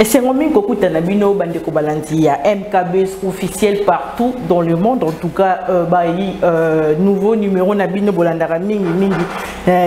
Et c'est un peu Tanabino, Bandeko Balanti, MKB officiel partout dans le monde. En tout cas, nouveau numéro Nabino Bolandara Mingi,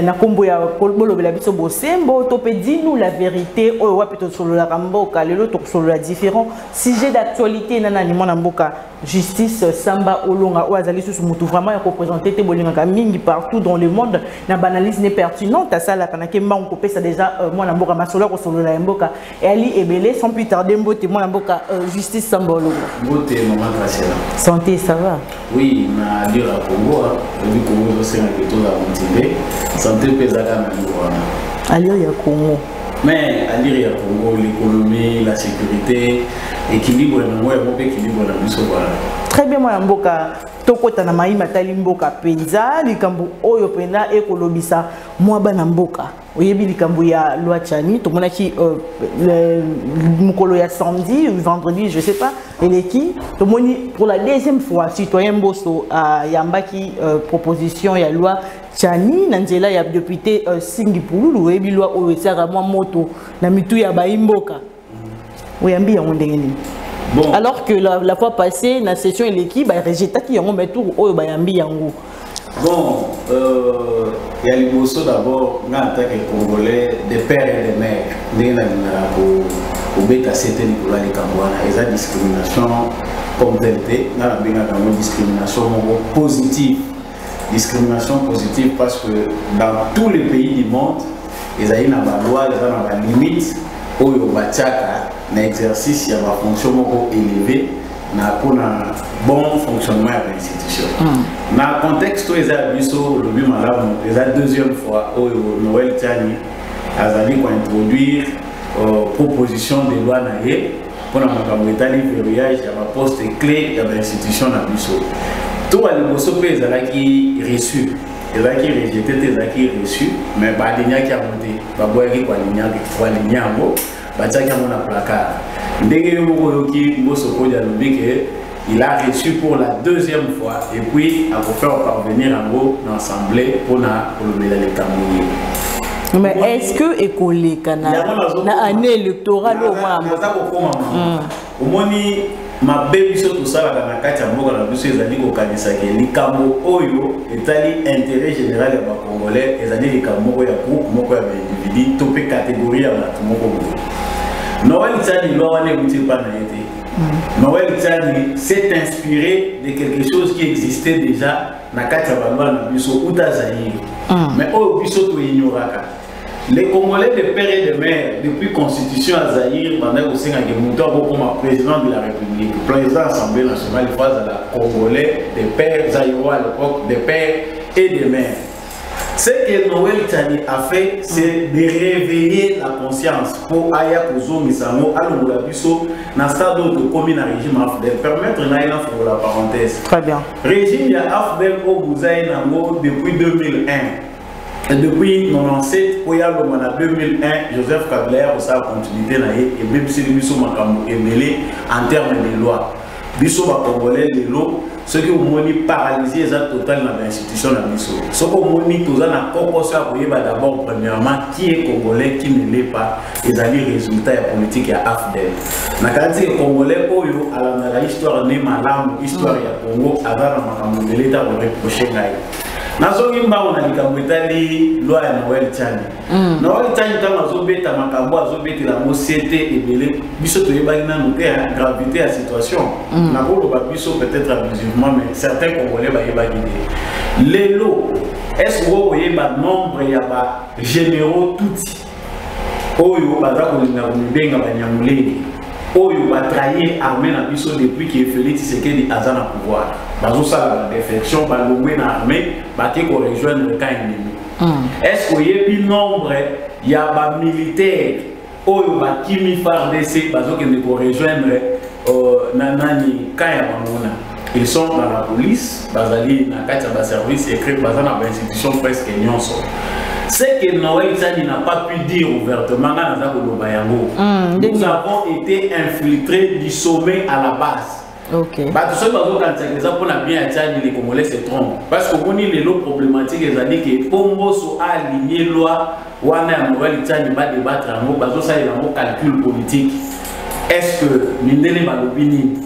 Nakombo ya Kolbolo Belabiso Bosembo, Topedi nous la vérité, Wapito Solo la Ramboka, le lot sur la différents sujets d'actualité, Nananimon Namboka, justice, Samba, Olonga, Oazali Sousmoutou, vraiment représenté Bolinga Mingi partout dans le monde. La banalise n'est pertinente à ça, la Kanakemba, on coupe ça déjà, moi Namboka, Masola, Solo la Mboka, et Ali Ebele, sans plus tarder, Mbote, moi Namboka, justice, Samba, Olonga. Mbote, maman, Graciela. Santé, ça va? Oui, na dire à Congo, le Congo, c'est un peu tout la montée. Santé pesada na Congo. Alio ya Congo. Mais à dire ya Congo, l'économie, la sécurité, équilibre, moi, équilibre dans le très bien, moi Mboka. Tokota na maïma tali mboka penza likambu oyo pena ekolobisa mwa bana mboka oyebi likambu ya loi Tchani to mona ki mukolo ya samedi ou vendredi je sais pas eleki to moni pour la deuxième fois citoyen Mbosso yambaki proposition ya loi Tchani na nzela ya député Singipulu oyebi loi oyo esaka mwa moto na mitu ya baimboka oyambi yango ndenge nini. Bon. Alors que la fois passée, dans la session de l'équipe, il y a rejeté qui ont mis tout au Bayambi Yango. Bon, il y a les Bosso d'abord, on a attaqué les Congolais, des pères et des mères. Nous avons pour bêta c'était Nicolas de Cambouana. Il y a discrimination comme telle. Nous avons une discrimination positive. Discrimination positive parce que dans tous les pays du monde, il y a une loi, il y a une limite. Oyo Bachaka, un exercice, il y a une fonction élevée, pour un bon fonctionnement de l'institution. Dans le contexte où il y a la deuxième fois, Noël Tchani a introduire proposition de loi pour le verrouillage, il y a un poste clé de l'institution. Tout le monde qui est reçu. Il y a qui rejeté, il y a qui reçu, mais il y a qui a monté. Il y a qui a il a reçu pour la deuxième fois et puis il a fait parvenir en gros dans l'Assemblée pour le Cameroun. Mais est-ce que école na année électorale au moins ma bébé tout ça la kati ya mboka na biso ezali ko kanisa ke likambo oyo etali intérêt général ya ba congolais ezali likambo ya groupe moko ya individu to pe catégorie ya bato moko. Noël Tchani loi wana ekuti pa na été. Noël Tchani s'est inspiré de quelque chose qui existait déjà na kati ya ba loi na biso uta Zaïre. Mais oyo biso to ignoraka. Les Congolais de père et de mère, depuis la Constitution à Zaïre, pendant que c'est un comme président de la République, président de l'Assemblée nationale, il à la Congolais, des pères zaïrois à l'époque, des pères et des mères. Ce que Noël Tchani a fait, c'est de réveiller la conscience pour Aya Kozo Misamo, Alongola Bisso, dans le stade de commune à régime AFDEL. Permettre d'ailleurs pour la parenthèse. Très bien. Régime de AFDEL au Bouzaï Nango depuis 2001. Et depuis 1997, en 2001, Joseph Kabila a continuité et même si nous sommes en termes de loi. Nous sommes congolais les lois, ceux qui ont paralysé total dans l'institution de l'Amiso. Ceux qui ont d'abord, premièrement, qui est congolais, qui ne l'est pas, et les résultats politiques à AFDEL. Nakati congolais, à l'histoire de Malam, l'histoire de Congo, avant de l'État de reprocher. Nazongimba on a likamwetali loi ya Noël Tchani. Noël Tchani kama zobeta makambo azobeta la société ebele biso toyebaki na noté gravité à situation. Na bolo ba biso peut-être abusivement mais certains congolais ba yebaki de. Lelo est-ce que vous voyez ba nombre ya ba généraux tuti. Oyo baza ko linga kubenga ba nyamuleni. Oyo ba trahir armée na biso depuis que Félix Tshisekedi azana pouvoir. Bazo sala la défection ba longwe na armée ba qui ko rejoindre le camp ennemi. Est-ce qu'il y a un nombre il y a ba militaires oyo ba kimi FARDC bazo que ko rejoindre nanani camp ya bamona. Ils sont dans la police, bazali na kati ba service écrit bazana ba institution presque nyonso. C'est que Noël Tchani n'a pas pu dire ouvertement nous avons été infiltrés du sommet à la base. OK. Bah tout ça quand ça pour na bien atteindre les Congolais se trompent parce que on les lots problématiques les années que Pombo so aligner loi wana ya nouvelle tchani ba débattre en mot bazo ça il a calcul politique. Est-ce que mindele balobini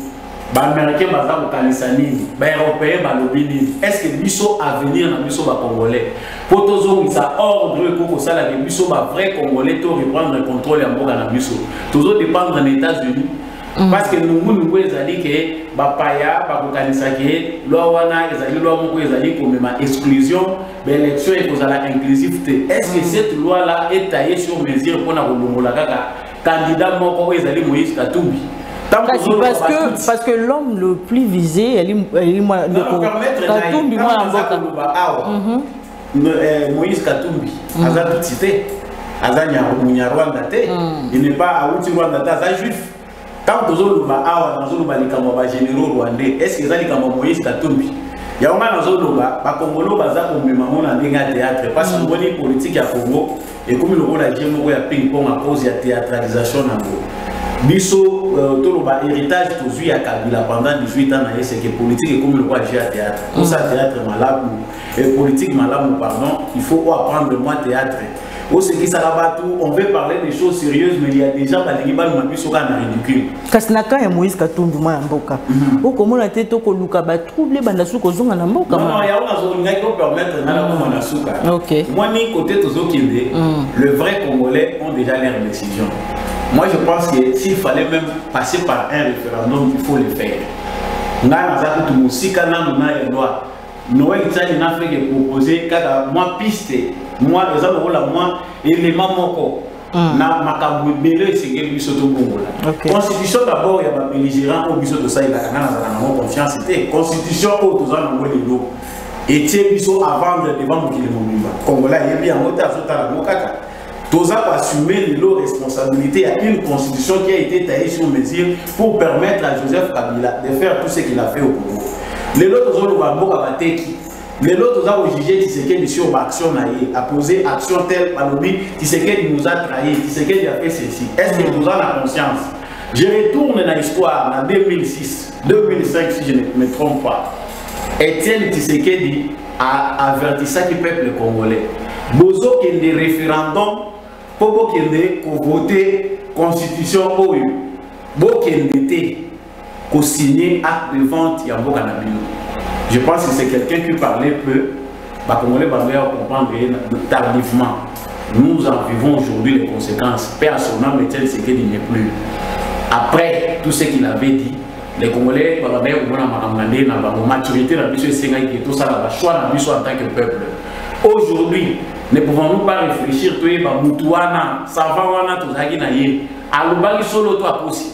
ba américain baza ko kanisa nini ba européen balobini est-ce que biso avenir na biso ba Congolais potozo isa ordre ko ça la biso ba vrai Congolais to reprendre le contrôle ya mboka na biso toujours dépendre des États-Unis. Parce que nous nous ezali que bapaya bakokanisa ke loi wana ezali loi moko ezali comme ma exclusion l'élection et cause la inclusivité. Est-ce que cette loi là est taillée sur mesure pour na kolongola kaka candidat moko ezali Moïse Katumbi? Parce que l'homme le plus visé Katumbi moi Moïse Katumbi aza tout cité aza Nyarwanda te il n'est pas Aouti Rwanda aza juif. Quand vous avez les généraux rwandais, est-ce que vous avez Moïse Katumbi? Il y a un Congolais qui ont théâtre parce que les politiques à Congo et comme le rôle de la ping-pong à cause de la théâtralisation. Biso, tout l'héritage de à Kabila pendant 18 ans, c'est que politique est comme le roi de théâtre. Pour ça, théâtre malade et politique malade, pardon, il faut apprendre le mot théâtre. On veut parler des choses sérieuses, mais il y a déjà des gens qui sont ridicules. Kasnaka et Moïse Katumbi Mboka. Ou comment la tête au Luka va troubler Bandasuko Zonga Mboka. Non, il y a un zone qui peut permettre Nasuka. Ok. Moi, ni côté Tozo Kinde, le vrai Congolais ont déjà leur décision. Moi, je pense que s'il fallait même passer par un référendum, il faut le faire. Nana Musika Nana loi. Noël Tchani n'a fait que proposer quand moi piste moi les gens là moi élément moko na makambu belé c'est que biso to bongola constitution d'abord il y a ba belligérant au biso de ça il a na confiance c'était constitution au tous en ngoli do et tie biso avant de devant mokili momimba congolais il y a bien ngota azota la mokaka tous a assumer les responsabilités à une constitution qui a été taillée sur mesure pour permettre à Joseph Kabila de faire tout ce qu'il a fait au Congo. Les autres ont les autres ont jugé Tshisekedi sur action a posé action telle par le Tshisekedi nous a trahi, Tshisekedi a fait ceci. Est-ce que nous avons la conscience? Je retourne dans l'histoire en 2006, 2005 si je ne me trompe pas. Étienne Tshisekedi a averti ça du peuple congolais. Bozo qui est des référendums, pour qu'il ait voté constitution OU, pour qu'il ait signé acte de vente Yambo Kanabino. Je pense que c'est quelqu'un qui parlait peu, Congolais va comprendre tardivement. Nous en vivons aujourd'hui les conséquences. Personnellement, Étienne Tshisekedi n'est plus. Après tout ce qu'il avait dit, les Congolais ont la maturité, tout ça, la choix en tant que peuple. Aujourd'hui, ne pouvons-nous pas réfléchir tout est Moutouana, Savawana, tout ça qui n'a yé. Alubagi solo toi aussi.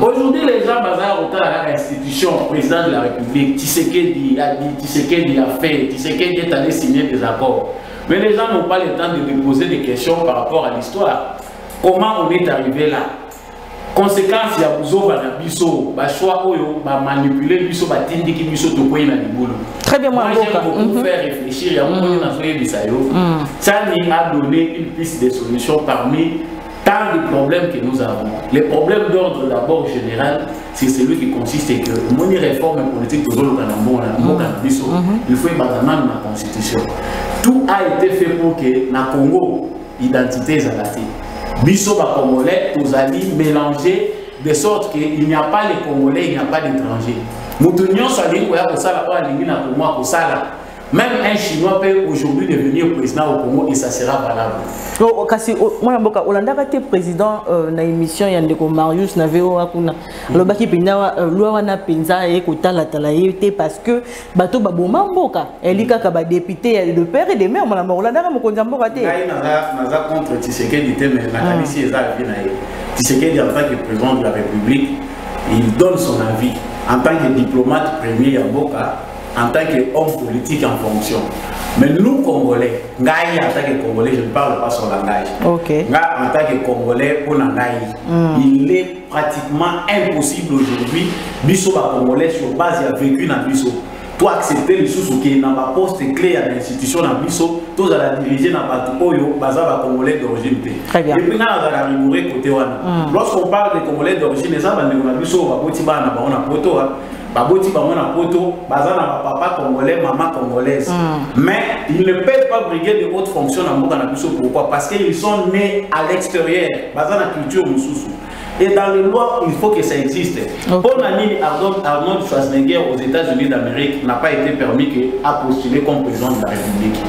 Aujourd'hui, les gens bazar autant à l'institution, président de la République, Tshisekedi a dit, Tshisekedi a fait, Tshisekedi est allé signer des accords. Mais les gens n'ont pas le temps de poser des questions par rapport à l'histoire. Comment on est arrivé là? Conséquence, il y a Bouzo, Biso, choix, manipuler Biso, Tindiki, Biso, Tokoy, Nalibolo. Très bien, moi, j'aime beaucoup faire réfléchir. Il y a un Tchani a donné une piste de solution parmi tant de problèmes que nous avons. Les problèmes d'ordre d'abord général, c'est celui qui consiste à que mon réforme politique, il faut y avoir la constitution. Tout a été fait pour que na Congo, identité zalati. Biso ba Congolais, tous alliés mélanger de sorte qu'il n'y a pas les Congolais, il n'y a pas d'étrangers. Moutounion soit dit que ça la même un Chinois peut aujourd'hui devenir président au Congo et ça sera valable. Kasi moi Olanda était président na émission Yandeko Marius Naveo akuna lobaki pina loi wana penza e kotala tala yete parce que bato baboma mboka elika ka ba député de père et de mère mona Olanda ka mokonza mboka te naza contre Tshisekedi te mais na kanisi eza vina Tshisekedi en tant que président de la République il donne son avis en tant que diplomate premier ya mboka en tant qu'homme politique en fonction. Mais nous, Congolais, en tant que Congolais, je ne parle pas sur langage. Okay. En tant que Congolais, il est pratiquement impossible aujourd'hui, Bisso Congolais sur base, il a vécu dans Bisso. toi accepter les sous qui n'a pas poste clé à l'institution dans biso tous à la diriger dans batu oyo baza congolais d'origine. Très bien. Et puis na za rigoureux côté wana. Lorsqu'on parle des congolais d'origine les ça na biso ba boti ba na ba na poto ba boti ba na poto baza na papa congolais maman congolaise. Mais ils ne peuvent pas briguer de haute fonction dans mboka na biso. Pourquoi? Parce qu'ils sont nés à l'extérieur baza na culture mususu. Et dans les lois, il faut que ça existe. Pour Nani Arnold Schwarzenegger aux États-Unis d'Amérique n'a pas été permis à postuler comme président de la République.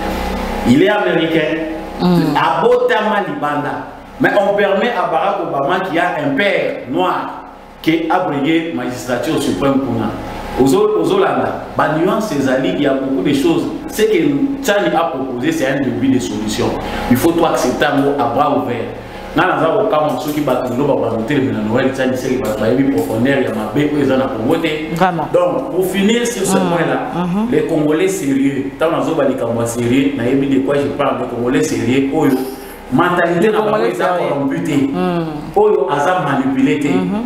Il est américain, à Botama Libanda. Mais on permet à Barack Obama qui a un père noir qui a brigué magistrature suprême pour aux Hollanda, la nuance ces alliés, il y a beaucoup de choses. Ce que Tchani a proposé, c'est un début de solution. Il faut tout accepter à bras ouverts. Donc, pour finir sur ce point-là, les Congolais sérieux, tant sérieux, de quoi je parle, les Congolais sérieux, mentalité n'a pas été corrompue, manipulé,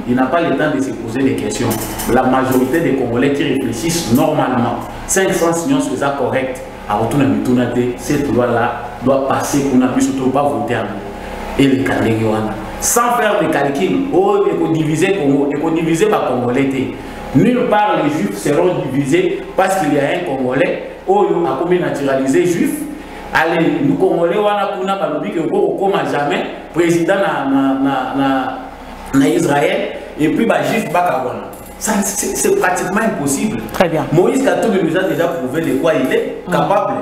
il n'a pas le temps de se poser des questions. La majorité des Congolais qui réfléchissent normalement, 500 signaux sur ça correct, à retourner cette loi-là doit passer pour qu'on puisse surtout pas voter à nous. Et les Kandéguana. Sans faire de calcul, il faut diviser Congo, il faut diviser les Congolais. Nulle part les Juifs seront divisés parce qu'il y a un Congolais, il a commis naturalisé Juif. Allez, nous Congolais, on a dit que comme jamais, président na Israël, et puis Juif Bakawana. C'est pratiquement impossible. Très bien. Moïse Katumbi nous a déjà prouvé de quoi il est capable.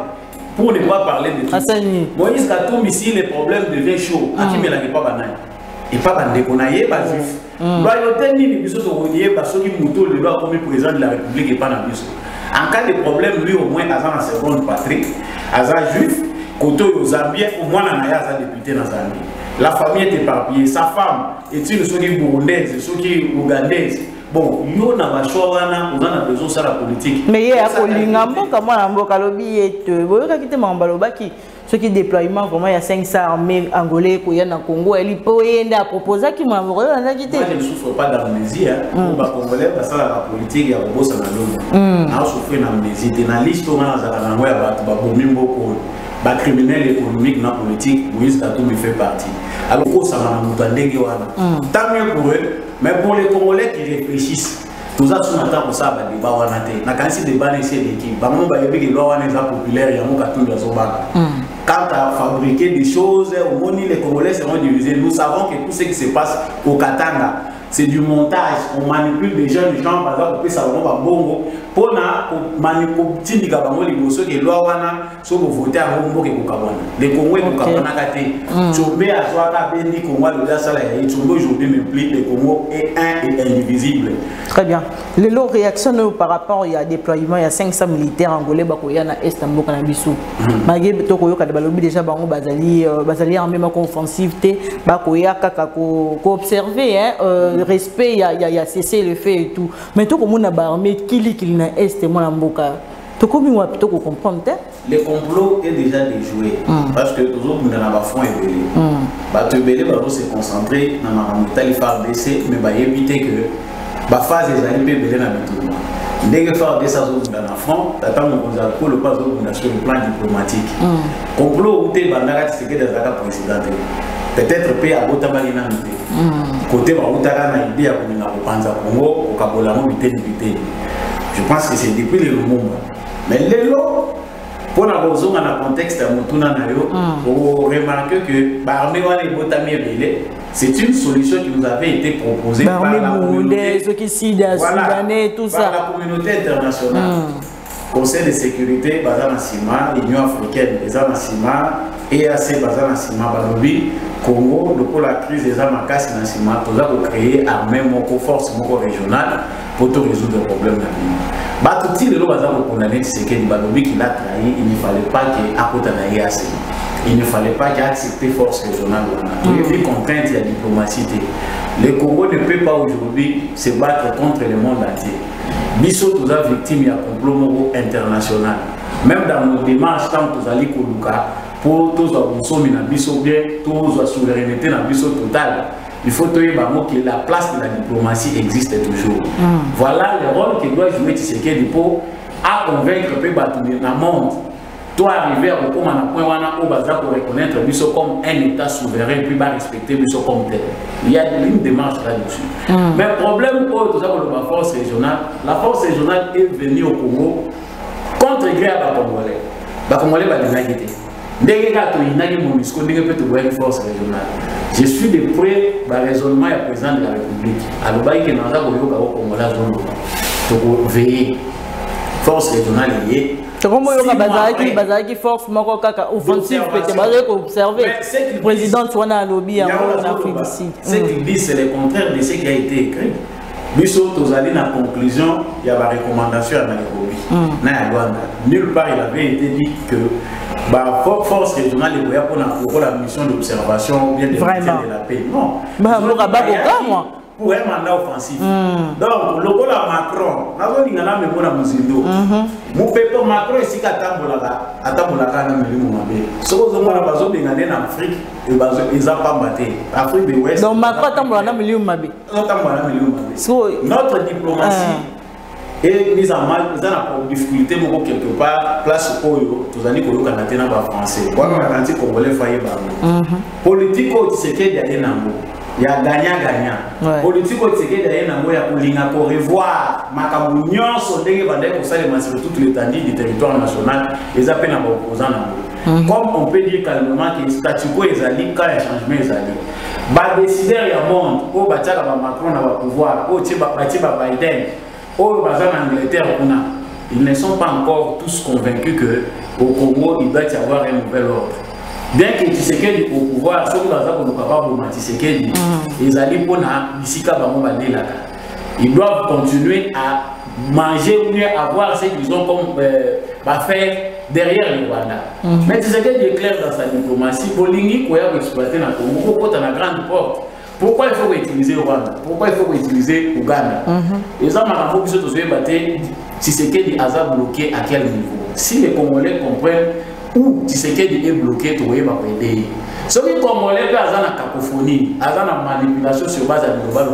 Pour ne pas parler de tout. Moïse Katumbi, ici, les problèmes deviennent chauds. À qui me l'a pas banal. Et pas banal, on a yé, pas juif. Loyauté, ni les bisous sont reliés parce qu'ils mouton le doigt comme président de la République et pas dans bisous. En cas de problème, lui, au moins, à la seconde patrie, à la juif, côté aux Zambiens, au moins, on a député dans Zambie. La famille est éparpillée. Sa femme est une soki burundaise, soki ougandaise. Bon, yo na bachoa wana on a besoin de la politique. Mais il y a kolinga mboka mwana mboka lobi ete boyoka kite mambaloba ki ce qui déploiement vraiment il y a 500 armées angolais ko ya na Congo elle peut yenda à proposer ki mamboko na kite. Moi je ne souffre pas d'amnésie hein. Ba congolais parce que la politique ya bossa na lomo. Na souffrir d'amnésie na liste on a za na ngoya ba bomi mboko. Ba criminel économique na politique Moïse Katumbi fait partie. Alors ko ça na mutandenge wana. Tant mieux pour eux. Mais pour les Congolais qui réfléchissent, tout ça sur notre pour ça, il va y avoir des débat ici d'équipe. Quand tu as fabriqué des choses, les Congolais seront divisés. Nous savons que tout ce qui se passe au Katanga, c'est du montage. On manipule des jeunes gens, par exemple, pour ça va bongo. Pour manipuler les ceux qui loi wana, soit voter à bongo et Kukabana. Les Congolais Kukabana kate. Chombe à soi la béni Congo le dasala et Chombe aujourd'hui m'implique le Congo est un et indivisible. Très bien. Les lots réactions par rapport il y a déploiement il y a 500 militaires angolais bakoya na est mboka na biso. Malgré tokoyo ka balobi déjà bango bazali armée ma offensive té bakoya kaka ko observer hein respect il y a cessé le fait et tout. Mais tout comme on a armée qui na est moi na mboka. To komi moi plutôt comprendre té. Le complot est déjà déjoué parce que toujours on a ba front et belé. Ba te belé ba se concentrer na makamutali FARDC mais ba éviter que ba phase des alliés belé na bitumba. Dès que FARDC ça zo dans la front, attend on a pour le pas sur le plan diplomatique. Complot ou té bandara c'est que des accords président. Peut-être paix à Botabalina nité. Côté ba utaka na idée ya komina kopanza Congo okabola mo biteni. Je pense que c'est depuis le Lumumba. Mais les lots, pour la raison dans le contexte de Mutuna Nayo, vous remarquez que l'armée c'est une solution qui nous avait été proposée par la communauté, par la communauté internationale. Conseil de sécurité, Bazana Sima, Union africaine, Bazana Sima, EAC, Bazana Sima, Balobi, Congo, le la crise des armes à casse, Sima, tout ça pour créer armée, force régionale pour tout résoudre le problème. Tout le monde a condamné Tshisekedi Balobi qui l'a trahi, il ne fallait pas qu'il y ait EAC. Il ne fallait pas qu'il accepte force régionale. Il y a des contraintes, il y a diplomatie. Le Congo ne peut pas aujourd'hui se battre contre le monde entier. Biso tous les victimes, il y a un complot international. Même dans nos démarches, tant que nous allons pour tous la souveraineté dans biso totale, il faut que la place de la diplomatie existe toujours. Voilà le rôle que doit jouer Tshisekedi pour à convaincre le monde. Toi arriver au point où Baza pour reconnaître Bisso comme un État souverain puis respecter Bisso comme tel. Il y a une démarche là-dessus. Mais le problème pour tout ça pour la force régionale est venue au Congo contre les Congolais. Les Congolais vont les quitter. Dès que une force régionale. Je suis de près du raisonnement du président de la République. Alors, il y a un Congolais veiller. Force régionale liée. Comment il force offensive observer le président Tswana à lobby en Afrique du Sud. Ce qu'il dit, c'est le contraire de ce qui a été écrit. Biso tozali na conclusion, il y a la recommandation à Nairobi. Nulle part il avait été dit que la force régionale est pour la mission d'observation ou bien de maintien de la paix. Non. Pour un mandat offensif. Donc, le rôle à Macron, nous avons même pour Muzindo. Mon peuple Macron ici qu'à Tambolaka na milieu Mabé. Ce que nous avons besoin de gagner en Afrique, ils n'ont pas battu. Afrique de l'Ouest. Donc Macron Tambolaka na milieu Mabé. Notre diplomatie est mise en mal. Nous avons des difficultés quelque part. Place Oyo, tous les Congolais canadiens sont français. Quoi que les Congolais faillent bas. Politique au Tshisekedi d'aller Nambo. Il y a gagnant-gagnant. Politique au Tshisekedi d'aller Nambo, il y a Poulinga pour revoir Makambounion, sondé pour ça les massifs toute l'étendue du territoire national. Ils appellent à opposant Nambo. Comme on peut dire calmement que le statu quo est allé quand les changements est allé. Bah décider il y a monde. Au Bachaka Macron a pouvoir. Au Tiba Biden. Au Bazar Angleterre, ils ne sont pas encore tous convaincus qu'au Congo, il doit y avoir un nouvel ordre. Bien que Tshisekedi au pouvoir, ceux qui sont capables de Tshisekedi, ils doivent continuer à manger ou bien avoir ce qu'ils ont comme faire derrière le Rwanda. Mais Tshisekedi est clair dans sa diplomatie. Bolingi, qui a exploité dans le Congo, pour la grande porte. Pourquoi il faut utiliser le Rwanda? Pourquoi il faut utiliser l'Ouganda? Et ça, il faut que Tshisekedi a bloqué à quel niveau? Si les Congolais comprennent où Tshisekedi est bloqué, tu vas aider. Ce que les Congolais peuvent avoir une cacophonie, avoir une manipulation sur base de global,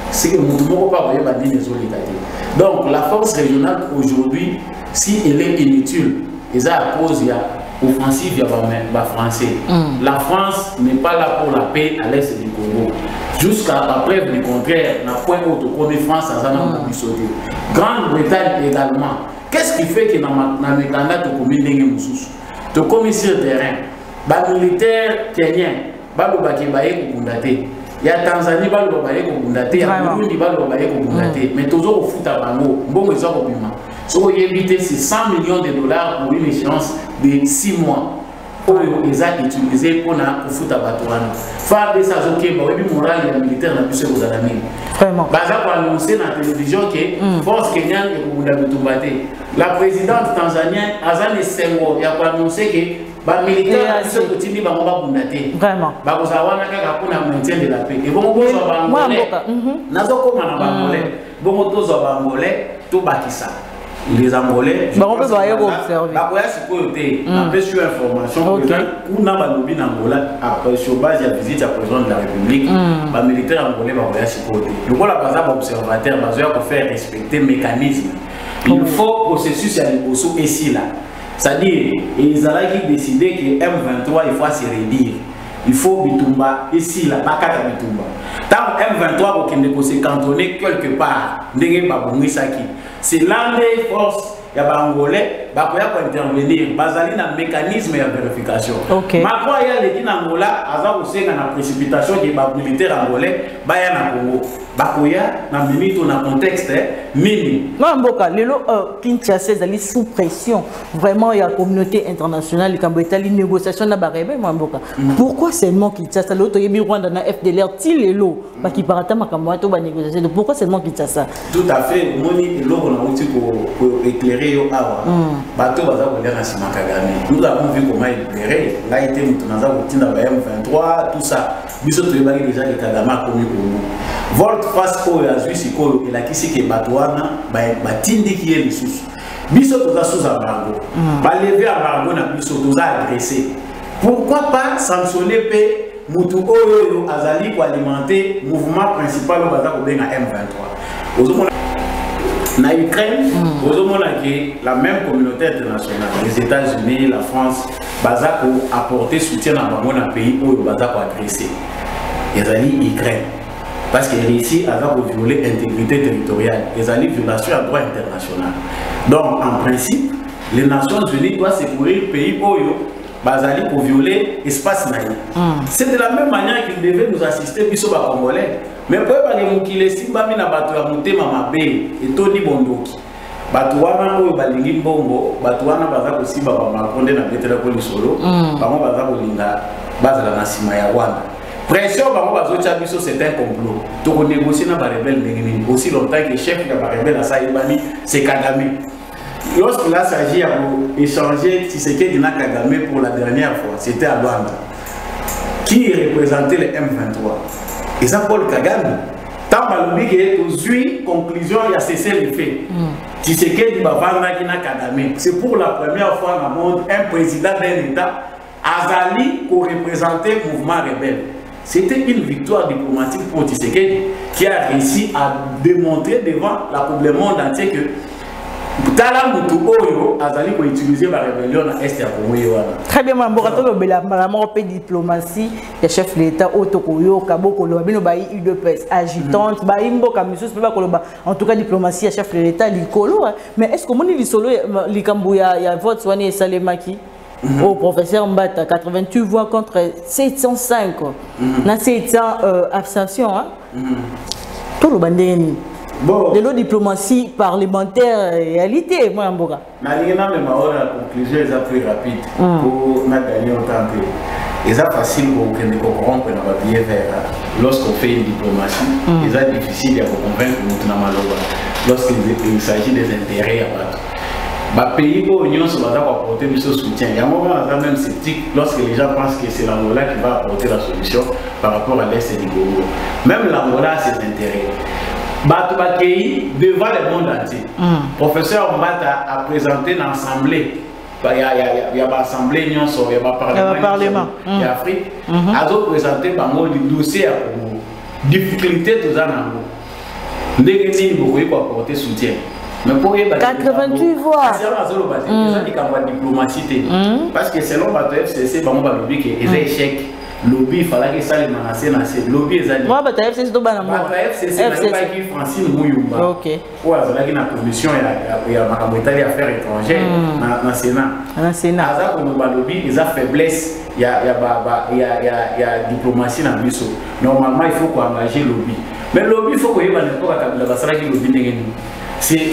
c'est que nous ne pouvons pas voir les solidarité. Donc la force régionale aujourd'hui, si elle est inutile, c'est à cause de offensive il y a français. La France n'est pas là pour la paix à l'est du Congo. Jusqu'à la preuve du contraire, la point où la France a pu sauter. Grande-Bretagne également. Qu'est-ce qui fait que dans le Canada, tu as commis sur le terrain, les militaires kenyans, il y a Tanzanie, il y a Burundi, mais toujours au foot à Bango, bon, ils ont so, éviter ces 100 millions de dollars pour une échéance de 6 mois. Pour les a utilisés pour le foot à Batouana. Faire des azoké, moral et militaire n'a plus aux amis. Vraiment. Baza pour annoncer dans la télévision que force kenyane est pour Moudabitumbaté. La présidente tanzanienne, Azane Senghor, il a annoncé que les militaires sont petits, ils vont pas bundaté. Vraiment. Bazawana pour le maintien de la paix. Et bon, vous avez Bangolais. Nazo comme un Bangolais. Bon, tous les Bangolais, tout Bakissa. Les Angolais, on peut observer. On peut sur information que n'a pas lobby Angola après sur base de la visite du président de la République, les militaires angolais vont voyager sur côté. Le rôle de observateur, pour faire respecter le mécanisme. Il faut processus à l'imposso ici là. C'est-à-dire, ils ont décidé que M23 il faut se réduire. Il faut Bitumba ici là, pas qu'à Bitumba. Tant M23 pour se cantonner quelque part, c'est l'un des forces il y a des Angolais qui peuvent intervenir dans un mécanisme de vérification. Macron a dit que Angola a aussi une précipitation des militaires angolais dans le Congo. Dans le contexte minime. Kinshasa est sous pression. Vraiment, il y a la communauté internationale qui a une négociation. Pourquoi seulement Kinshasa? L'autre, il y a Rwanda, FDLR, Tilelo, qui parle de négociation. Pourquoi seulement Kinshasa? Tout à fait. Pour éclairer bateau baza kolera sima Kagame. Nous avons vu comment il éclairait. Là était mutunaza kutinda ba M23 tout ça. Biso to yebaki déjà que Kagame a commis pour nous. Volte face au azui sikolo et la kisi ke batwana ba tindi qui est lisusu. Biso toza sous embargo. Ba lever embargo na biso toza agressé. Pourquoi pas sanctionner pe mutu oyo azali pour alimenter mouvement principal baza ko benga M23. Na Ukraine, la même communauté internationale, les États-Unis, la France, baza pour apporter soutien à un pays où ils baza pour agresser. Ils allaient Ukraine. Parce qu'ils réussissent à violer l'intégrité territoriale. Ils allaient violation à droit international. Donc, en principe, les Nations Unies doivent secourir le pays où ils pour violer l'espace naïf. C'est de la même manière qu'ils devaient nous assister, puis sur les Congolais. Mais pour eux, ils ont dit bami na bato ya mutema mabe et Tony Bondoki. Bato wana oyo balingi mbongo, bato wana baza kosiba ba makonde na betela ko lisolo, bango baza kolinga bazala na sima ya wana. Pression bango bazocha biso c'est un complot. To ko négocier na ba rebelle ndengini aussi longtemps que chef de ba rebelle à Saïbani, c'est Kagame. Lorsqu'il a s'agit à échanger Tshisekedi na Kagame pour la dernière fois, c'était à Luanda. Qui représentait le M23? Et ça, Paul Kagame, tant que tu as conclusion, il a cessé le fait. Tu sais que tu Kagame. C'est pour la première fois dans le monde, un président d'un État, Azali, pour représenter le mouvement rebelle. C'était une victoire diplomatique pour Tshisekedi qui a réussi à démontrer devant le monde entier que Azali pour utiliser la rébellion à Est très bien, la diplomatie, le chef de l'État, agitante, en tout cas diplomatie, le chef de l'État, mais est-ce que vous avez vote au professeur Mbata, 88 voix contre 705, dans 700 abstentions. Tout le bandéni. Bon. De la diplomatie parlementaire réalité, moi, Mboga. La conclusion est plus rapide pour gagner autant de. Et c'est facile pour comprendre que nous avons bien faire. Lorsqu'on fait une diplomatie, c'est difficile de convaincre que nous avons lorsqu'il s'agit des intérêts à battre. Les pays où l'Union se va apporter ce soutien. Il y a un moment même sceptique lorsque les gens pensent que c'est l'Angola qui va apporter la solution par rapport à l'Est du Congo. Même l'Angola a ses intérêts. Batoubakéi devant le monde entier. Professeur Mbata a présenté l'Assemblée. Il y a l'Assemblée, il y a le Parlement. Il y a l'Afrique. Il a présenté le dossier à Congo. Difficulté tout ça. Ndégéni beaucoup pour apporter soutien. Mais pour 88 voix. C'est diplomatie. Parce que selon Bato FCC, il y a des échecs. Lobby, il fallait que ça les menace dans ces lobbies. Moi, Bata FCC, c'est Banamo. Bata FCC, c'est Francine Mouyumba. Ok. Ou alors, il y a une commission, il y a des affaires étrangères dans le Sénat. Dans le Sénat. Il y a lobby, il y a faiblesse, il y a diplomatie dans le biseau. Normalement, il faut qu'on engage le lobby. Mais le lobby, il faut qu'on ait un lobby.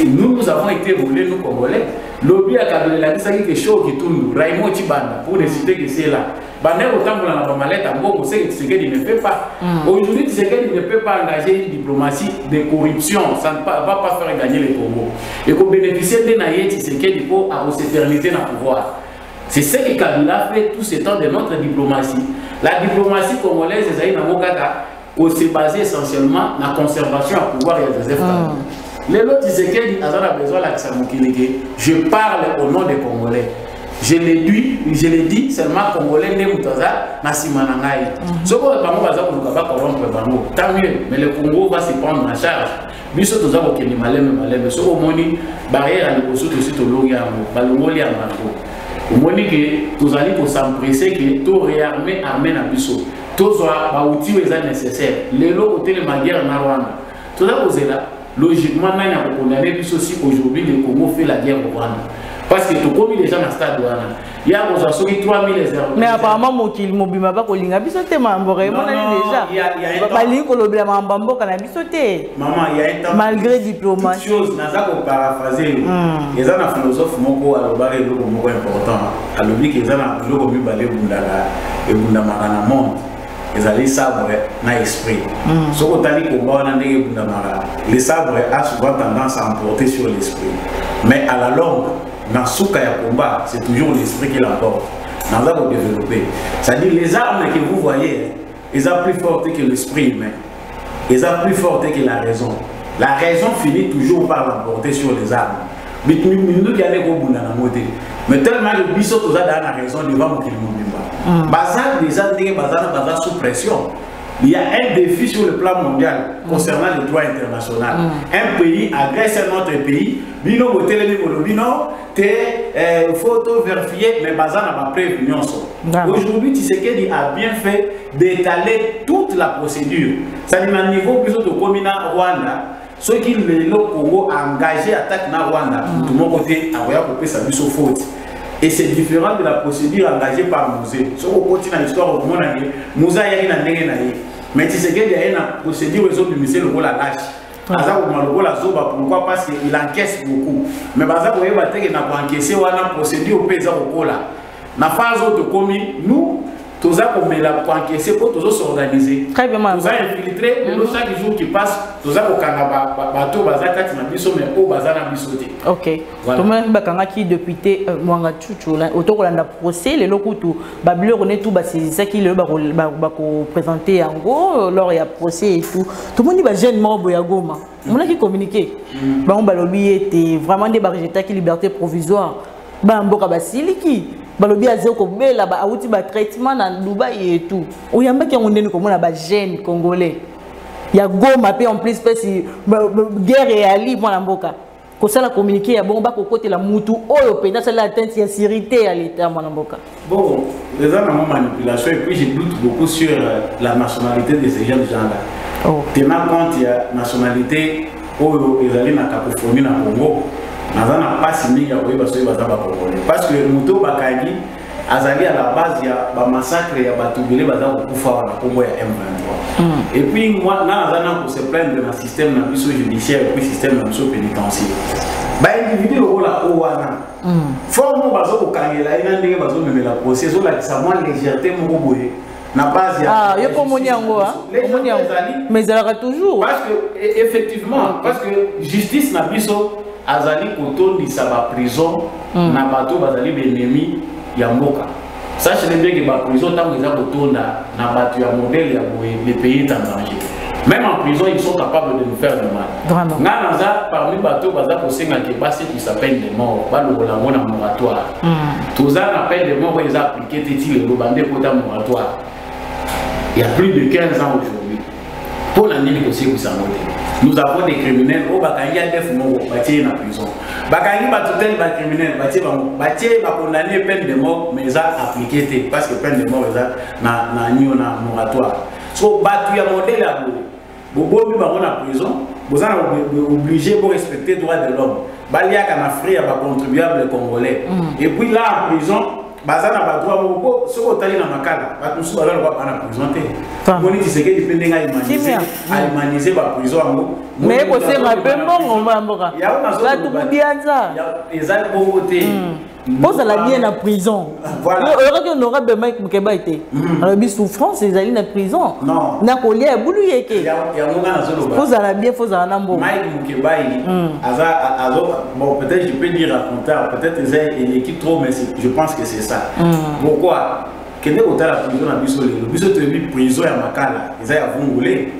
Nous avons été roulés, nous Congolais. Le lobby a dit que chaud qui tourne, Raymond Chibanda, pour décider que c'est là. Baner autant que la mallette à Bongo, c'est que Tshisekedi ne peut pas. Aujourd'hui, Tshisekedi ne peut pas engager une diplomatie de corruption, ça ne va pas faire gagner le Congo. Et qu'on bénéficie de Naïe Tshisekedi pour s'éterniser dans le pouvoir. C'est ce que Kabila fait tout ce temps de notre diplomatie. La diplomatie congolaise, c'est basée essentiellement sur la conservation à pouvoir de Joseph Kabila. Les autres Tshisekedi a besoin de je parle au nom des Congolais. Je l'ai dit seulement Congolais ne mutaza na simanangai. Ce qu'on va corrompre tant mieux, mais le Congo va se prendre en charge. Biso toza ko keni maleme so omoni barrière à l'ebosso aussi to longa balongoli amango. Omoni que tozali ko s'empresser que to réarmer armée na biso. Tozwa ba outils nécessaires. Les lots côté de ma guerre na Rwanda. Toza kozela logiquement, il y a condamné aussi aujourd'hui le Congo fait la guerre au Rwanda. Parce que tout comme les gens dans le stade, il y a 3000 réserves. Mais apparemment, il m'a pas dit que déjà. Il y a un temps. Malgré diplomatie. Chose, pour paraphraser, il y a un philosophe qui est important. Alors, il y a un philosophe qui est important. Les alliés sabres dans l'esprit. Ce qu'on a dit les sabres ont souvent tendance à emporter sur l'esprit. Mais à la longue, dans ce cas de combat, c'est toujours l'esprit qui l'emporte. Dans ça, vous développez. C'est-à-dire les armes que vous voyez, elles sont plus fortes que l'esprit humain. Elles sont plus fortes que la raison. La raison finit toujours par l'emporter sur les armes. Mais tellement le bisou dans la raison devant mon Bazar déjà bazar sous pression. il y a un défi sur le plan mondial concernant le droit international. Un pays agresse un autre pays, bino botelemi bolobino, te photo vérifiée, mais bazar n'a pas prévenu. Aujourd'hui, Tshisekedi a bien fait d'étaler toute la procédure. Ça dit, à niveau plus de Komina Rwanda, ceux qui le Congo engagé attaque na Rwanda, de mon côté, a voyagé pour sa mise au faute. Et c'est différent de la procédure engagée par Mouzé. Si on continue l'histoire au monde, Mouzé a une année. Mais tu sais qu'il y a une procédure aux autres du musée, le rôle à lâche. Pourquoi? Parce qu'il encaisse beaucoup. Mais Baza, vous voyez, il a encaissé une procédure au pays au Kola. Dans la phase de commune, nous, tous pour encaisser pour tous s'organiser. Très bien, nous avons infiltré, chaque jour qui passe, tous avons bateau, Baza, Katimabiso, mais au Baza, Nabisoté. Ok. Tout le monde qui depuis Mwanga Tchouchou, autour de la procès, les locaux, Babylon, on est tout, c'est ça qui le présenter en gros, lors il y a procès et tout. Tout le monde dit que jeune mort, Boyagoma. On a qui communiqué. On a était vraiment des barrières qui liberté provisoire. Mboka Basiliki. Balobi azeo ko bela ba awuti ba traitement na Dubaï et tout. Oyamba ki ngondeni ko mona ba jeune congolais. Ya Goma pe en plus pesi guerre et ali mwana mboka. Ko sala communiquer ya bon ba ko côté la mutu oyo pe na sala atteinte ya sécurité à l'état mwana mboka. Bon, les gens ont manipulation et puis je doute beaucoup sur la nationalité de ces jeunes gens là. Oh. Tenant compte il y a nationalité oyo ezali na cacophonie na Congo. Parce que Mouto Bakagi azali à la base il y a un massacre il y a batubile bazar au Koufa na Congo ya M23. Et puis moi na azana pour se plaindre dans le système na biso judiciaire et puis système na biso pénitentiaire. Ba individu au la owana. Forme bazo ko kangela ina ndenge bazo memela procès zo la sa moins légèreté mo boye. Na base ah yo komoni yango hein komoni yango mais ça aura toujours parce que effectivement parce que justice na biso azali kotondi sa ba prison na bato bazali benemi ya mboka. Sachez bien que ba prison tant que ça kotonda na bato ya modèle ya les pays en danger. Même en prison ils sont capables de nous faire du mal. Vraiment. Nganaza parmi bato baza ko senga ke basi qui s'appelle des morts ba lo la mona moratoire. Tous ça appelle des morts ils appliqué teti le bandé kota moratoire. Il y a plus de 15 ans aujourd'hui. Pour l'année que c'est vous nous avons des criminels au Bakangi à def mo batie na prison. Bakangi ba tout tel ba criminel batie ba condamné peine de mort mais ça appliqué parce que peine de mort ça na nio na moratoire. So batu ya modèle à bobo bi ba na prison, vous êtes obligé pour respecter les droits de l'homme. Balia kana frère ba contribuable congolais. Et puis là en prison bazana ba droit beaucoup ce ko tali na makala ba tusu ba ba na prison te moni ti seke depende nga imaniser ba prison ngo mais ko se ma pembo ngomba mboka ba tu budianza ezali bongo te pose la bien en prison voilà on aura be Mike Mukeba été alors bi souffrance ezali na prison na kolia bulu yeke ya ngonga na zolo pose la bien pose la nambo Mike Mukeba azo bon peut-être je peux dire raconter peut-être il équipe trop mais je pense que c'est ça. Pourquoi? Quand on a la prison à Bissau, prison à Makala, ils ont vungulé.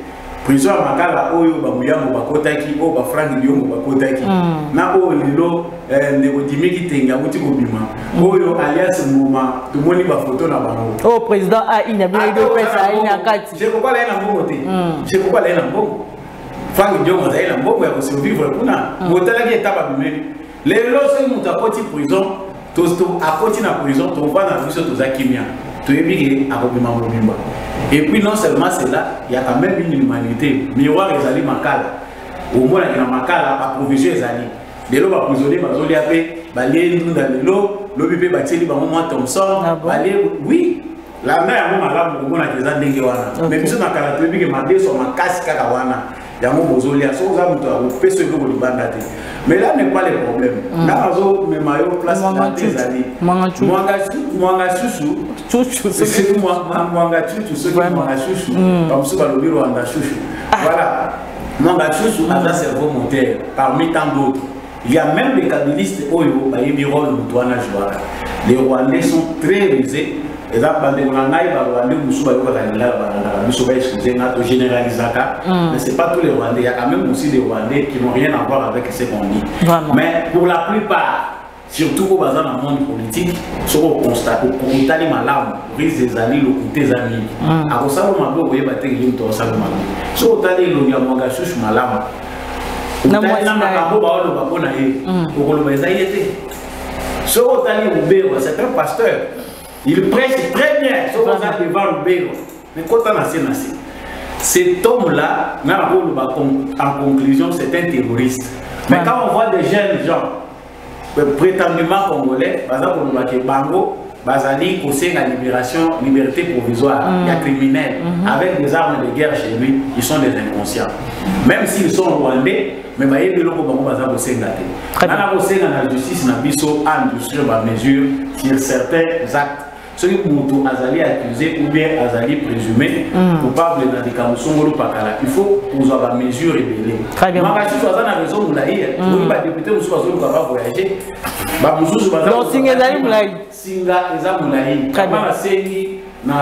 Prison à Makala, Oyo, Bamuyamo, Bakotaki, O, Bafrank Diomo, Bakotaki. Na O, Lilo, Negodimiki Tenga, Outikobima. Oyo, alias Mouma, tout le monde va photo na Bango. Oh, président A, il a bien eu de presse à Inakati. Je ne peux pas aller dans le côté. Je ne peux pas aller dans le bon. Frank Diomo, il a un bon, il va survivre. Motalaki est tababimé. Les lots, c'est mon tapoti prison. À côté de la prison, tu vas dans la prison de Zakimia. Tu es bien à Robima Robimba. Et puis non seulement c'est là, il y a quand même une humanité. Miroir les alliés Makala. Au moins, il y a Makala à provision les alliés. Les lots va prisonnier, va zoler après, balayer nous dans les lots, l'OBP va tirer, va moment Thompson, balayer. Oui, la mère a malade, on a des années. Mais puis on a caractérisé que ma dé sur ma casse Kakawana. Yango bozolia so za muto a peso ko libanda te mais là n'est pas le problème là azo me mayo place dans des années mwanga chouchou c'est mwanga chouchou ce qui mwanga chouchou comme ça le bureau anda chouchou voilà mwanga chouchou a un cerveau moteur parmi tant d'autres il y a même des kabylistes oyo ba yebi rôle mutwana jouara les Rwandais sont très rusés. Et là, mais c'est pas tous les Rwandais. Il y a quand même aussi des Rwandais qui n'ont rien à voir avec ce qu'on dit. Vraiment. Mais pour la plupart, surtout au bazar dans le monde politique, ce qu'on constate, au constat les malades, risque des années, le côté des amis. À cause de ça, on voyez battre les gens, ça le malade. Ce qu'on a dit, le diamant chouche malade. On a dit, ce qu'on a dit, c'est un pasteur. Il prêche très bien, ce qu'on a devant le béro. Mais quand on a assez, cet homme-là, en conclusion, c'est un terroriste. Mais quand on voit des jeunes gens, prétendument congolais, par exemple, Bango, Bazali, Kosé, la liberté provisoire, il y a criminels, avec des armes de guerre chez lui, ils sont des inconscients. Même s'ils sont rwandais, mais il y a des gens qui ont la justice, a mesure sur certains actes. Ceux qui sont accusés ou bien présumés coupables dans des cas il faut qu'on ait des mesures ébélées. Très bien. Mais si vous avez raison, vous l'avez député, vous avez voyager. Donc,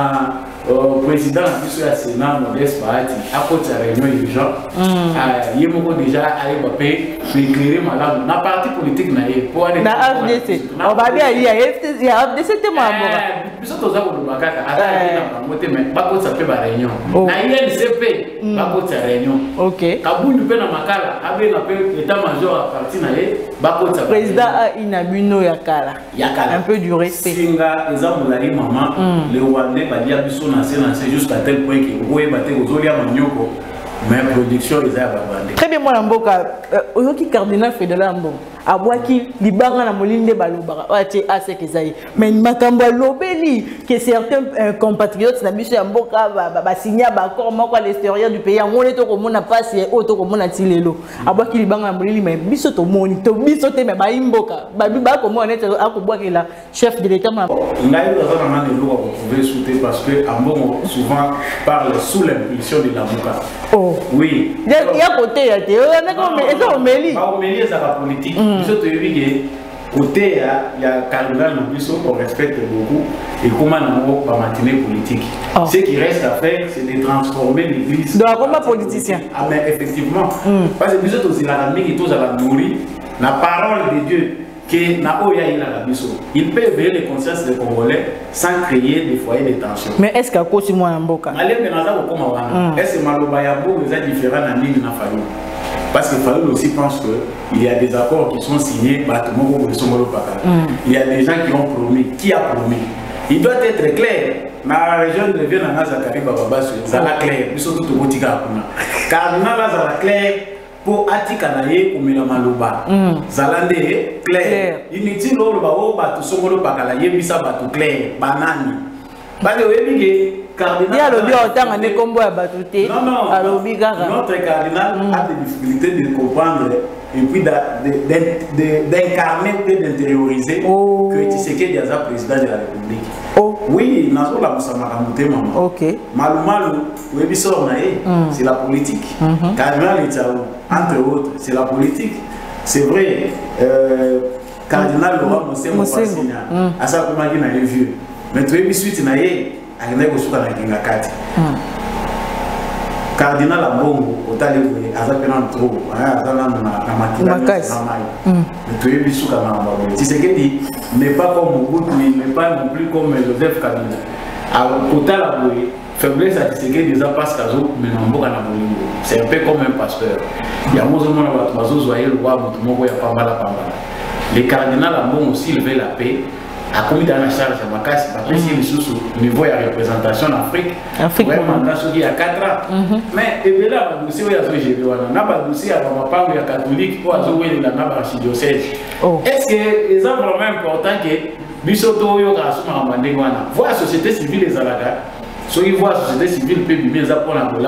le président du Sénat, Modeste Bahati, à côté de la réunion des gens, il y a déjà allé éclairer madame. Dans la partie politique, pour aller dans la FDC. On va bien aller à FDC, il y a FDC, c'est moi. Puis, ça, vous avez dit, mais pas ça fait la réunion. Dans l'INCP, pas de réunion. Ok. Kabou, nous payons dans Makala, avec l'état-major à partir de le président a une abuno Yakala. Un peu du respect. Singa, les hommes, maman, les Rwandais, c'est jusqu'à tel point que vous voyez mais production les a abandonné. Très bien, moi, Mboka, aujourd'hui, cardinal fédéral Mboka, à Boaki, Libara na Molinde Balobara, mais Makambo Lobeli, que certains compatriotes n'a pas Mboka, signé un accord à l'extérieur du pays, on est au monde à passer, au monde à Tilelo. À Boaki, Libara na Molinde, mais Bissoto Monito, Bissote, mais Baimboka, Babiba, comment on est à Boaki, la chef de l'État. On a eu des lois que vous pouvez soutenir parce que Ambon souvent parle sous l'impulsion de la Mboka. Oh. Oui. Il y a côté, il y a la politique. Côté, il y a cardinal qu'on respecte beaucoup et comment on va maintenir politique. Ce qui reste à faire, c'est de transformer l'église. Donc, comment politicien? Ah, mais effectivement. Parce que nous sommes aussi la nourrir la parole de Dieu. Il peut éveiller les consciences des Congolais sans créer des foyers de tension. Mais est-ce qu'il y a quoi sur moi en Boka? Est-ce que Malobayabo est différent d'un ligne na Fayou? Parce que Fayou aussi pense qu'il y a des accords qui sont signés par il y a des gens qui ont promis. Qui a promis? Il doit être clair. Dans la région de Vienne, Zakari Bababa, ça la clair. Nous sommes tous au Botika. Cardinal, ça la clair. Pour Atikanaye ou Milamaloba. Zalande clair. Inutile le bao batu songolo bakalaye bisa batu clair banani. Bale webige cardinal. Il y a le bio autant en combo à batuté. Non non. Alors notre cardinal a des difficultés de comprendre et puis d'incarner ou d'intérioriser que Tshisekedi est président de la République. Oui, nous avons la Moussamaramoute, maman. Ok. Malou, c'est la politique. Cardinal entre autres, c'est la politique. C'est vrai, Cardinal Laurent Moussé Moussina, à ça comment il est vieux. Mais tu es suite naïe, à une égo souka na kingakati. Cardinal Ambongo, au talibé, à ça pendant trop, à ça na makina. Mais tu es suka na Ambongo. Tu sais que dit, n'est pas comme Mobutu, n'est pas non plus comme Joseph Kabila. Alors, au talibé. Faiblesse à Tshisekedi déjà passe Kazo, mais non, c'est un peu comme un pasteur. Il y a un moment où le roi les cardinals ont aussi levé la paix, a commis dans la charge à Makassi, parce que si le niveau de représentation en Afrique, vraiment, il y a 4 ans. Mais il y a un dossier où il y a un dossier à la catholique ou à l'archidiocèse. Est-ce que les gens vraiment importants que Bissoto voit la société civile les Alaga? Si vous voyez la société civile, peut bien pour la peuple.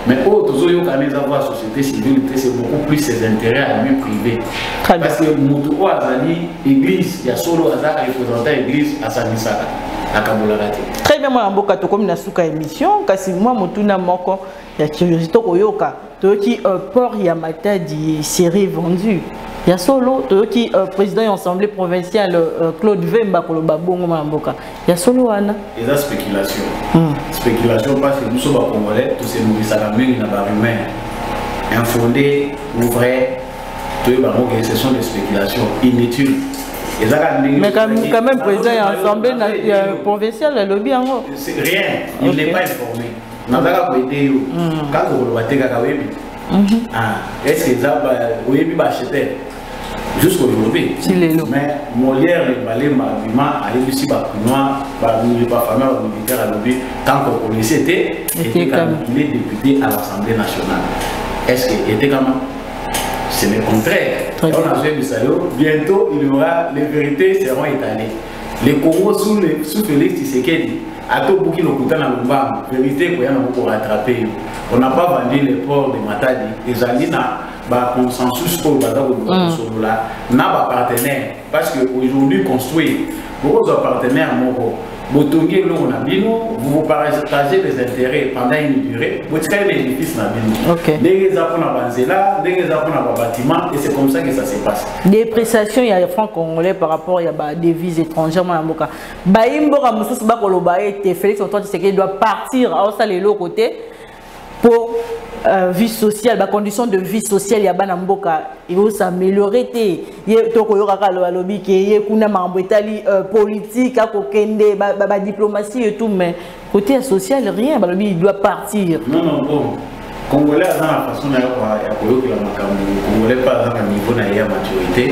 Mais autres la société civile, c'est beaucoup plus ses intérêts à lui privés. Parce que Moutouko Azali, l'église, il y a solo Azali représentant l'église à Sanisaka, à Kabolarati. Très bien, moi, je suis comme une émission, parce que moi, je suis il y a curiosité Koyoka, qui port Yamata dit série vendue. Il y a solo qui président de l'Assemblée provinciale Claude Vemba pour le Babongo Mamboka. Il y a solo Anna. Il y a spéculation. Spéculation parce que nous sommes Congolais, tous ces nourrisseurs à la main, humain. Infondé, vrai, ce sont des spéculations inutiles. Mais quand même, président et assemblée provinciale, le lobby en haut. Rien, il n'est pas informé. Quand vous est-ce que ça va acheter jusqu'aujourd'hui? Mais Molière, les balais, ma ici, tant qu'on policier était député à l'Assemblée nationale. Est-ce qu'il était comme c'est le contraire. On a fait du salaud. Bientôt, il y aura, les vérités seront étalées. Les Congo sous Félix Tshisekedi, à tout bout qui nous coûte dans le vérité qu'on a beaucoup rattrapé. On n'a pas vendu les ports de Matadi. Les Alina, consensus pour le là, n'a pas partenaire. Parce qu'aujourd'hui, construire beaucoup de partenaires Moko. Vous vous partagez les intérêts pendant une durée, vous créez l'édifice. Et c'est comme ça que ça se passe. Des prestations, il y a des francs congolais par rapport à des devises étrangères. Félix Antoine Tshisekedi doit partir à l'autre côté pour vie sociale, la condition de vie sociale, il y a des mboka, il faut s'améliorer. Il y a politique, la diplomatie et tout, mais côté social, rien, il doit partir. Non, non, bon. Congolais, dans la façon dont il y a Congolais, pas dans le niveau de la maturité,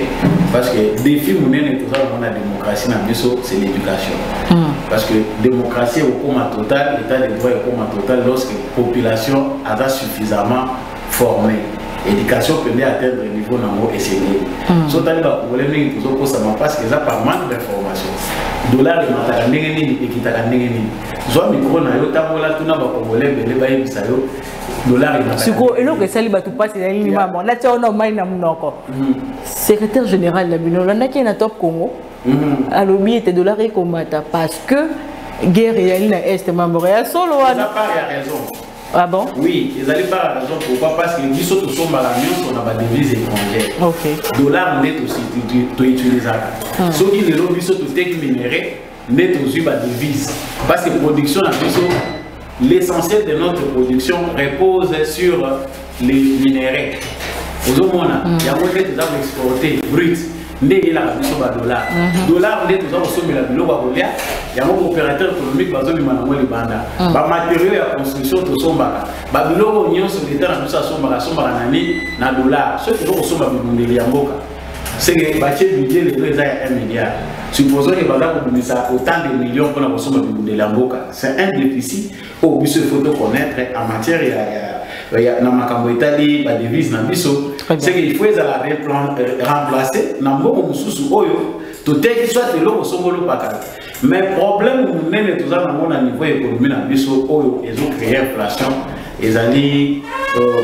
parce que le défi de la démocratie, c'est l'éducation. Parce que la démocratie est au coma total, l'état de droit est au coma total lorsque la population a suffisamment formé. L'éducation peut atteindre le niveau de l'enseignement. Si on a des Congolais, parce que ça par manque d'information. Dollar et matagandengeni et kitagandengeni. Soit micro na yo tabola tuna ba Congolais bele ba yebisa yo. Dollar et matagandengeni. Siko eloko sali ba tu passe na lima bon. Na tia ona mai na mnoko. Secrétaire général de Bino landa ki na top Congo. Alobi était dollar et komata parce que guerre et na est membre ya solo wa. Ça pas y a raison. Ah bon? Oui, ils n'allaient pas à la raison. Pourquoi? Parce que les gens qui sont on a des devises étrangères. Ok. Dollar net aussi, tu utilises ça. Ceux qui les lobbies sont tous minéraux, net aussi des devises. Parce que la production, l'essentiel de notre production repose sur les minéraux. Aux hommes, il y a beaucoup de gens exportés, bruts. Il y a un dollar. Dollar, il y a un opérateur économique qui est le matériaux de construction de son bac. Il y a un dollar. Ceux qui sont c'est que le budget est 1 milliard. Supposons que autant de millions pour la c'est un déficit au but de connaître en matière il y a des devises c'est qu'il faut les remplacer mais le problème nous au niveau économique ils ont créé l'inflation ils ont dit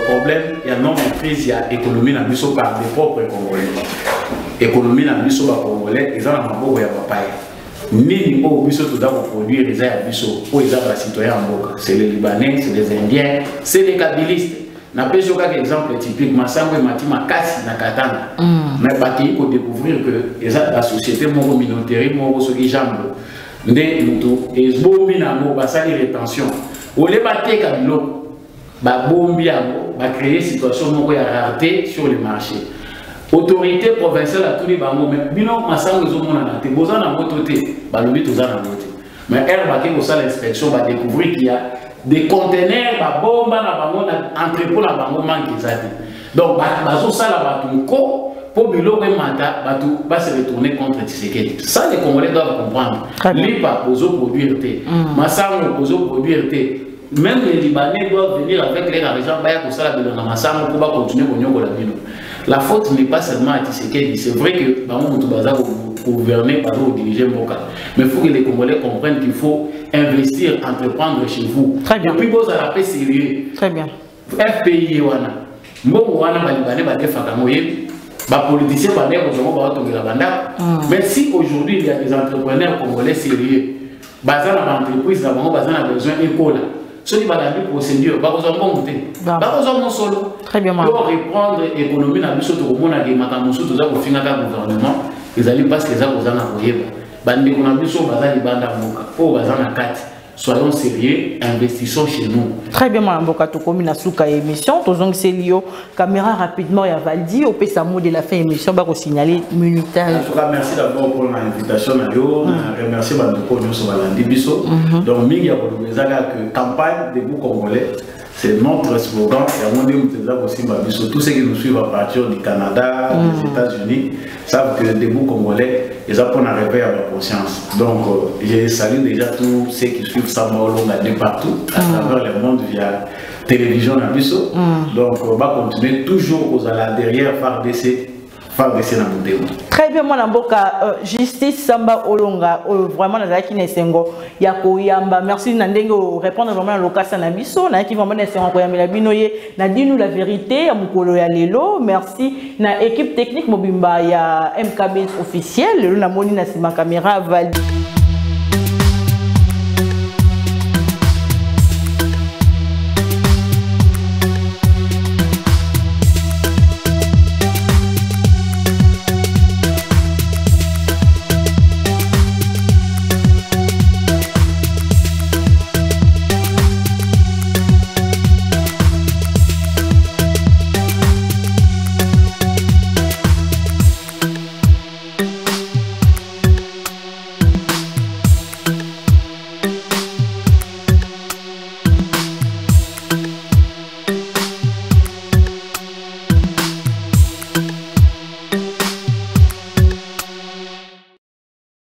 problème il y a non maîtrise il y a économie par des propres Congolais économie Congolais ils ont un mabo ya papaye ni au biso tout d'abord produire les airs biso pour les citoyens c'est les Libanais c'est les Indiens c'est les Kabylistes. Na peso quelques exemples typiques Massango et Matima Kasi na Katanga. Mais baki pour découvrir que la société mon communautaire mon ce qui jambe ndé muto ezbombi na mo basali rétention. Olé baté kabilo ba bombi yango ba créer situation moko ya rareté sur le marché. Autorité provinciale à tous les bango mais bino Massango ezomona na te bozana moto te ba lobi tozana moto. Mais elle va que ça l'inspection va découvrir qu'il y a des conteneurs, des bombes, des entrepôts, des manques. Donc, ça là pour bilo va se retourner contre Tshisekedi. Ça, les Congolais doivent comprendre. L'IPA pose produire thé. Massango pose produire thé. Même les Libanais doivent venir avec les argent pour ça la Massango pour continuer la faute n'est pas seulement à Tshisekedi. C'est vrai que gouverner, par diriger Mboka. Mais il faut que les Congolais comprennent qu'il faut investir, entreprendre chez vous. Très bien. Et puis, vous avez fait sérieux. Très bien. FPI, mais si aujourd'hui il y a des entrepreneurs congolais sérieux, basés dans l'entreprise, ils ont besoin d'école. Ceux qui ont la procédure, ils ont besoin de solo. Très bien. Pour reprendre l'économie, ils ont besoin de ils allaient parce que les gens ont besoin de bande qu'on a vu sur bazar libanda moka pour bazar na kati soyons sérieux, investissons chez nous. Très bien, Mme Bokato, comme une souka émission, tous les gens caméra rapidement, il y a Valdi, au PSAMO de la fin émission, va signaler minutage. En tout cas, merci d'abord pour l'invitation. Je remercie Bandeko Nyonso Balandi Bisso. Donc, il y a que campagne des Congolais. C'est notre slogan. Tous ceux qui nous suivent à partir du Canada, des États-Unis, savent que les Congolais, ils apprennent à réveiller à leur conscience. Donc, je salue déjà tous ceux qui suivent Samba Olonga de partout, à travers le monde via télévision à Bisso. Donc, on va continuer toujours aux alas derrière FARDC. Très bien, mon amboka justice Samba Olonga vraiment nazaki nesengo ya koyamba merci nandengo répondre vraiment lokasa na biso na ki vraiment nesengo koyamba binoye na dinu la vérité ya mukolo ya lelo merci na équipe technique mobimba ya MKB officiel le na moni na sima caméra Valdi.